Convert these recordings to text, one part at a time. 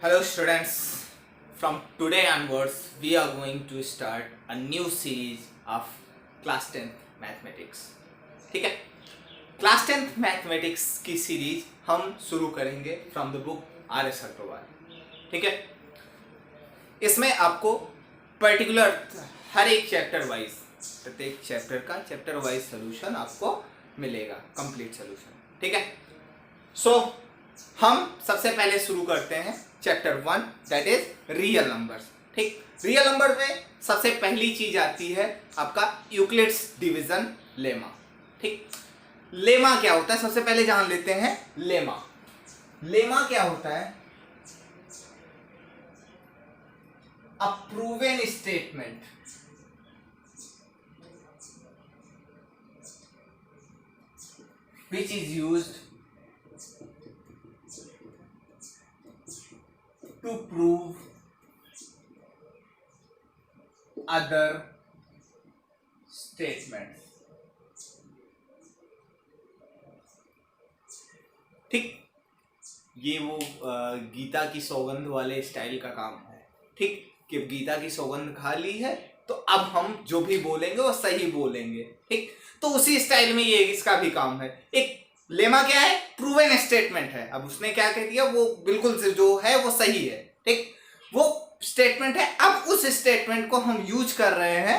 Hello students, from today onwards we are going to start a new series of class 10th mathematics. ठीक है, class 10th mathematics की series हम शुरू करेंगे from the book RS Agarwal. ठीक है, इसमें आपको पर्टिकुलर हर एक चैप्टर वाइज, प्रत्येक चैप्टर का चैप्टर वाइज सोल्यूशन आपको मिलेगा, कंप्लीट सोल्यूशन. ठीक है, सो हम सबसे पहले शुरू करते हैं chapter 1 that is real numbers. ठीक, रियल नंबर में सबसे पहली चीज आती है आपका यूक्लिड्स डिवीजन लेमा. ठीक, लेमा क्या होता है सबसे पहले जान लेते हैं. लेमा लेमा क्या होता है? अ proven statement which is used to prove other statements. ठीक, ये वो गीता की सौगंध वाले स्टाइल का काम है. ठीक, कि गीता की सौगंध खा ली है तो अब हम जो भी बोलेंगे वो सही बोलेंगे. ठीक, तो उसी स्टाइल में ये इसका भी काम है. एक लेमा क्या है? प्रूवन स्टेटमेंट है. अब उसने क्या कह दिया वो बिल्कुल से जो है वो सही है. ठीक, वो स्टेटमेंट है. अब उस स्टेटमेंट को हम यूज कर रहे हैं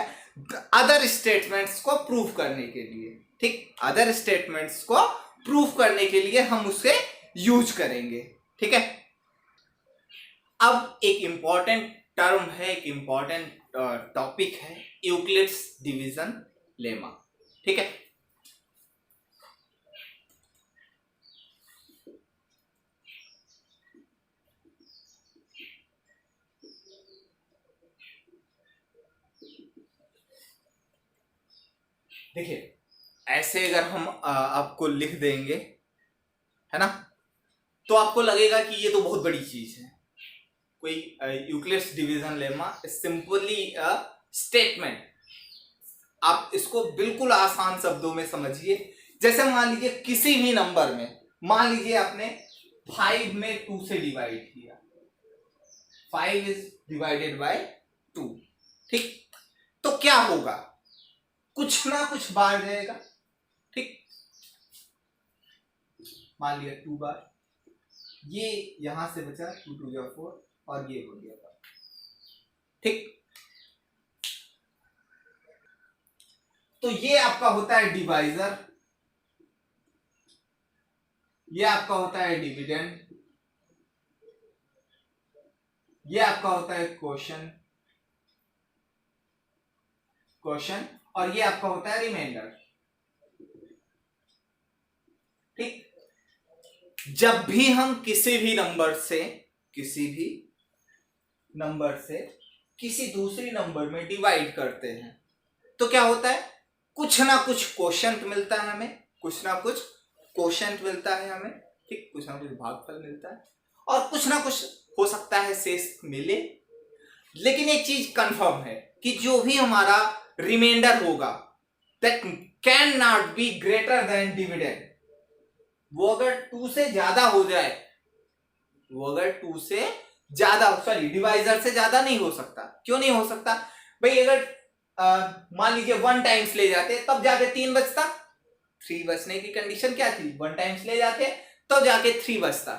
अदर स्टेटमेंट्स को प्रूव करने के लिए. ठीक, अदर स्टेटमेंट्स को प्रूव करने के लिए हम उसे यूज करेंगे. ठीक है, अब एक इंपॉर्टेंट टर्म है, एक इंपॉर्टेंट टॉपिक है यूक्लिड्स डिवीजन लेमा. ठीक है, देखिए ऐसे अगर हम आपको लिख देंगे है ना, तो आपको लगेगा कि ये तो बहुत बड़ी चीज है. कोई Euclid's division lemma simply a statement. आप इसको बिल्कुल आसान शब्दों में समझिए. जैसे मान लीजिए किसी भी नंबर में, मान लीजिए आपने 5 में 2 से डिवाइड किया, 5 इज डिवाइडेड बाय 2. ठीक, तो क्या होगा? कुछ ना कुछ बार जाएगा. ठीक, मान लिया 2 बार, ये यहां से बचा 2 2 या 4 और ये हो गया 5. ठीक, तो ये आपका होता है डिवाइजर, ये आपका होता है डिविडेंड, ये आपका होता है क्वोशन और ये आपका होता है रिमाइंडर. ठीक, जब भी हम किसी भी नंबर से किसी दूसरी नंबर में डिवाइड करते हैं तो क्या होता है? कुछ ना कुछ क्वोशंट मिलता है हमें, कुछ ना कुछ भागफल मिलता है और कुछ ना कुछ हो सकता है शेष मिले. लेकिन एक चीज कंफर्म है कि जो भी हमारा रिमाइंडर होगा that can not be greater than dividend. वो अगर 2 से ज्यादा हो जाए, डिवाइजर से ज्यादा नहीं हो सकता. क्यों नहीं हो सकता भाई? अगर मान लीजिए 1 टाइम्स ले जाते तब जाके 3 बचता. 3 बचने की कंडीशन क्या थी? 1 टाइम्स ले जाते तो जाके 3 बचता.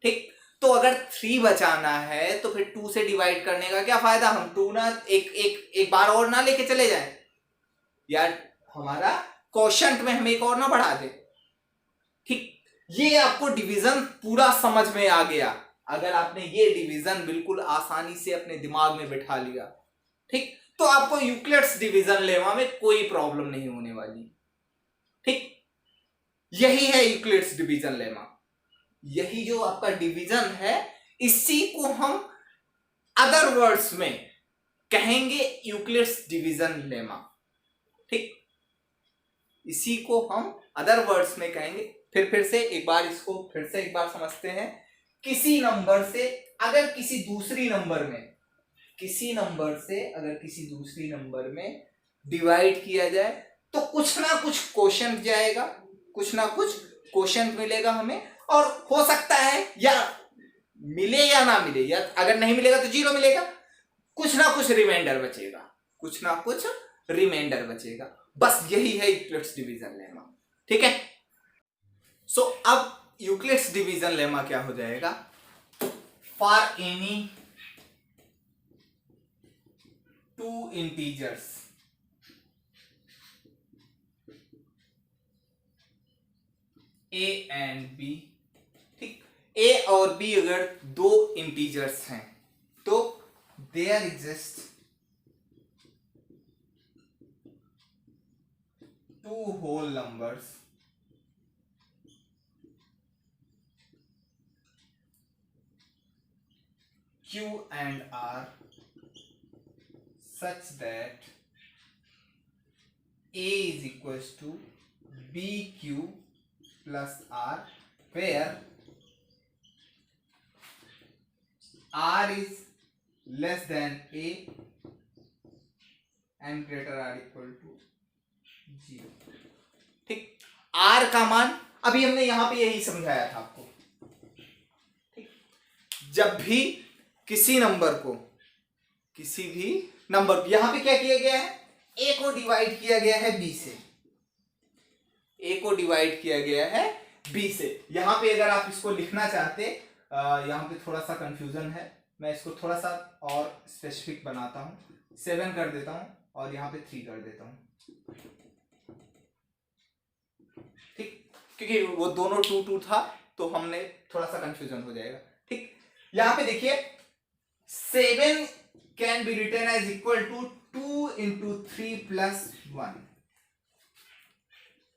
ठीक, तो अगर 3 बचाना है तो फिर 2 से डिवाइड करने का क्या फायदा? हम 2 ना एक बार और ना लेके चले जाए यार, हमारा क्वोशंट में हम एक और ना बढ़ा दे. ठीक, ये आपको डिवीजन पूरा समझ में आ गया अगर आपने ये डिवीजन बिल्कुल आसानी से अपने दिमाग में बिठा लिया. ठीक, तो आपको यूक्लिड्स डिवीजन लेमा में कोई प्रॉब्लम नहीं होने वाली. ठीक, यही है यूक्लिड्स डिवीजन लेमा. यही जो आपका डिवीजन है इसी को हम अदर वर्ड्स में कहेंगे यूक्लिड्स डिवीजन लेमा. ठीक, इसी को हम अदर वर्ड्स में कहेंगे. फिर से एक बार इसको समझते हैं. किसी नंबर से अगर किसी दूसरी नंबर में डिवाइड किया जाए तो कुछ ना कुछ क्वोशंट जाएगा, कुछ ना कुछ क्वोशंट मिलेगा हमें. और हो सकता है या मिले या ना मिले, या अगर नहीं मिलेगा तो 0 मिलेगा, कुछ ना कुछ रिमाइंडर बचेगा, कुछ ना कुछ रिमाइंडर बचेगा। बस यही है यूक्लिड्स डिवीजन लेमा। ठीक है, सो अब यूक्लिड्स डिवीजन लेमा क्या हो जाएगा, for any two integers A and B, ठीक, ए और बी अगर दो इंटीजर्स हैं तो there exist two whole numbers Q and R such that A is equals to BQ plus R, where R is less than A and greater or equal to 0। ठीक, R का मान अभी हमने यहां पे यही समझाया था आपको। ठीक, जब भी किसी नंबर को, किसी भी नंबर को, यहां पे क्या किया गया है, ए को डिवाइड किया गया है बी से, ए को डिवाइड किया गया है बी से। यहां पे अगर आप इसको लिखना चाहते, यहां पे थोड़ा सा कंफ्यूजन है, मैं इसको थोड़ा सा और स्पेसिफिक बनाता हूं, 7 कर देता हूं और यहां पे 3 कर देता हूं। ठीक, क्योंकि वो दोनों 2 2 था तो हमने थोड़ा सा कंफ्यूजन हो जाएगा। ठीक, यहां पे देखिए 7 can be written as equal to 2 into 3 plus 1,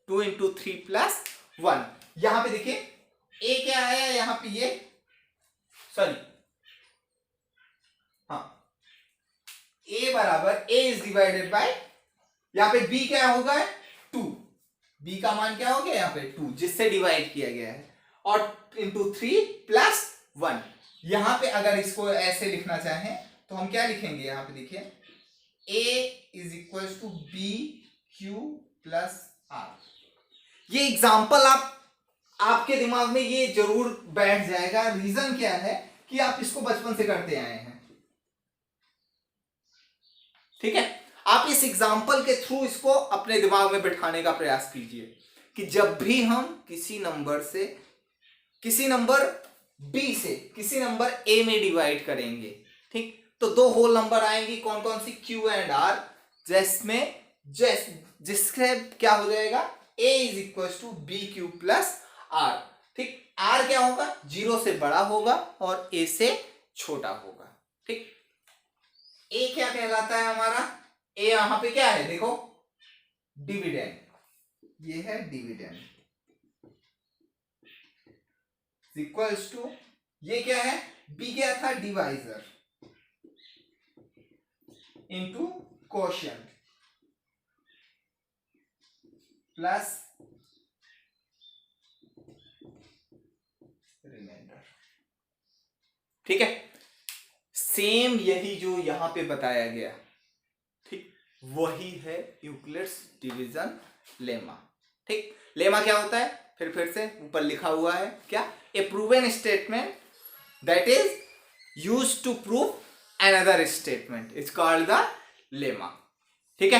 2 into 3 plus 1। यहां पे देखिए a क्या आया यहां पे, ये सॉरी, हाँ, a बराबर a इज डिवाइडेड बाय, यहां पे b क्या होगा 2, b का मान क्या हो गया यहाँ पे 2, जिससे डिवाइड किया गया है, और इंटू 3 प्लस 1। यहां पे अगर इसको ऐसे लिखना चाहें तो हम क्या लिखेंगे, यहां पे देखिए a is equal to B Q plus R. ये एग्जाम्पल आपके दिमाग में ये जरूर बैठ जाएगा। रीजन क्या है कि आप इसको बचपन से करते आए हैं। ठीक है, आप इस एग्जाम्पल के थ्रू इसको अपने दिमाग में बिठाने का प्रयास कीजिए कि जब भी हम किसी नंबर से, किसी नंबर बी से किसी नंबर ए में डिवाइड करेंगे, ठीक, तो दो होल नंबर आएंगी, कौन कौन सी, क्यू एंड आर, जिससे क्या हो जाएगा, a is equal to B Q plus R. ठीक, r क्या होगा, 0 से बड़ा होगा और a से छोटा होगा। ठीक, a क्या कहलाता है हमारा, a यहां पे क्या है, देखो डिविडेंड, ये है डिविडेंड, इक्वल्स टू, ये क्या है, b क्या था, divisor into quotient plus remainder. ठीक है, सेम यही जो यहां पे बताया गया, ठीक, वही है यूक्लिड्स डिवीजन लेमा। ठीक, लेमा क्या होता है, फिर से ऊपर लिखा हुआ है क्या, a proven statement that is used to prove another statement is called the lemma। ठीक है,